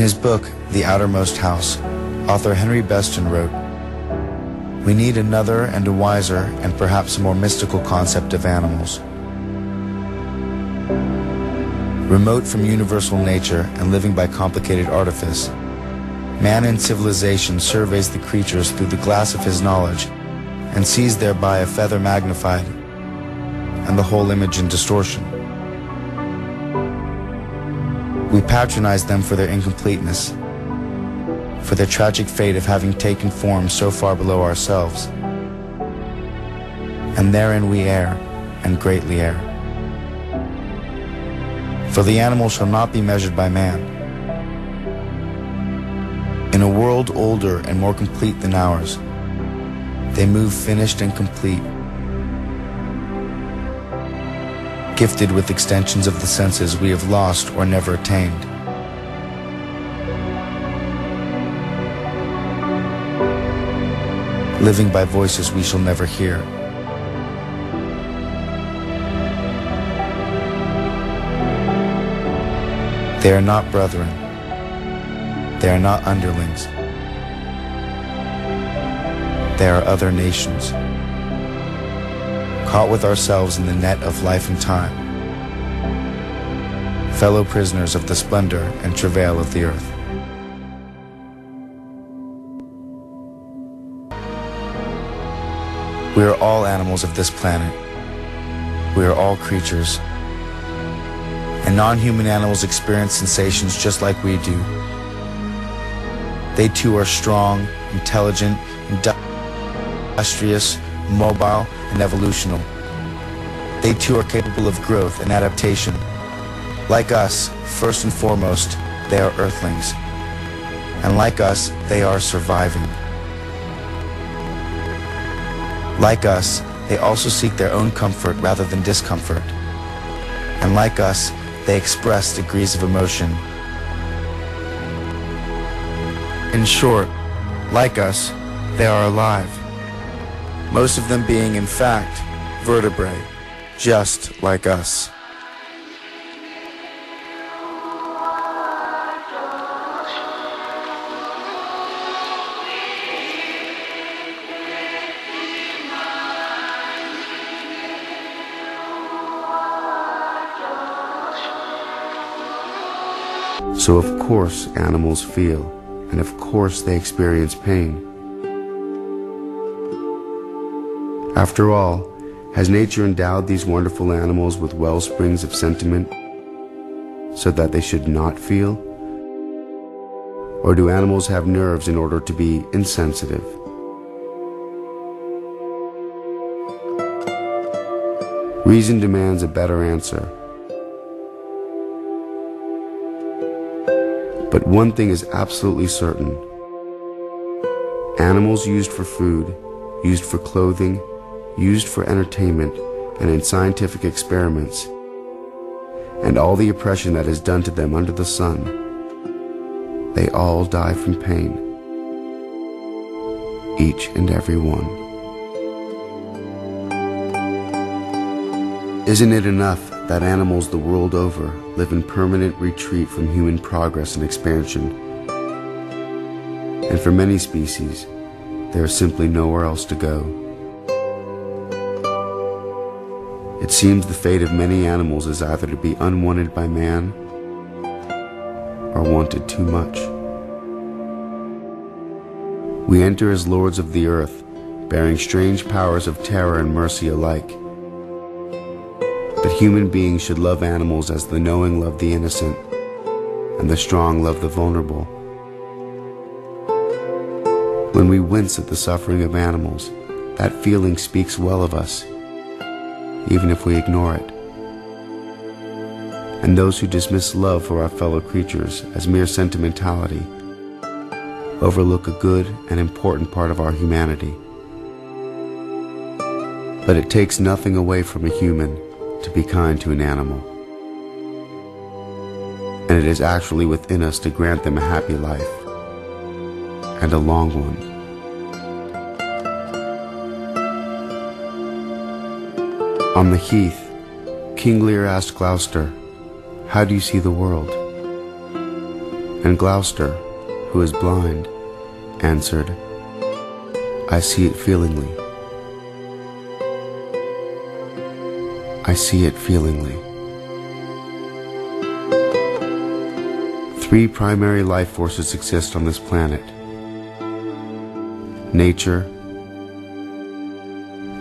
his book, The Outermost House, author Henry Beston wrote, "We need another and a wiser and perhaps a more mystical concept of animals. Remote from universal nature and living by complicated artifice, man in civilization surveys the creatures through the glass of his knowledge and sees thereby a feather magnified and the whole image in distortion. We patronize them for their incompleteness, for their tragic fate of having taken form so far below ourselves. And therein we err, and greatly err. For the animal shall not be measured by man. In a world older and more complete than ours, they move finished and complete, gifted with extensions of the senses we have lost or never attained. Living by voices we shall never hear. They are not brethren. They are not underlings. They are other nations, caught with ourselves in the net of life and time, fellow prisoners of the splendor and travail of the earth." We are all animals of this planet. We are all creatures. And non-human animals experience sensations just like we do. They too are strong, intelligent, industrious, mobile, and evolutional. They too are capable of growth and adaptation. Like us, first and foremost, they are Earthlings. And like us, they are surviving. Like us, they also seek their own comfort rather than discomfort. And like us, they express degrees of emotion. In short, like us, they are alive. Most of them being, in fact, vertebrae, just like us. So of course animals feel, and of course they experience pain. After all, has nature endowed these wonderful animals with well springs of sentiment so that they should not feel? Or do animals have nerves in order to be insensitive? Reason demands a better answer. But one thing is absolutely certain. Animals used for food, used for clothing, used for entertainment, and in scientific experiments, and all the oppression that is done to them under the sun, they all die from pain. Each and every one. Isn't it enough that animals the world over live in permanent retreat from human progress and expansion? And for many species, there is simply nowhere else to go. It seems the fate of many animals is either to be unwanted by man or wanted too much. We enter as lords of the earth, bearing strange powers of terror and mercy alike. But human beings should love animals as the knowing love the innocent, and the strong love the vulnerable. When we wince at the suffering of animals, that feeling speaks well of us, even if we ignore it. And those who dismiss love for our fellow creatures as mere sentimentality overlook a good and important part of our humanity. But it takes nothing away from a human to be kind to an animal. And it is actually within us to grant them a happy life, and a long one. On the heath, King Lear asked Gloucester, "How do you see the world?" And Gloucester, who is blind, answered, I see it feelingly. I see it feelingly. 3 primary life forces exist on this planet: nature,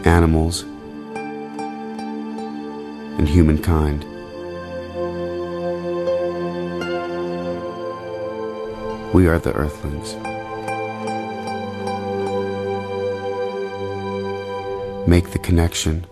animals, and humankind. We are the Earthlings. Make the connection.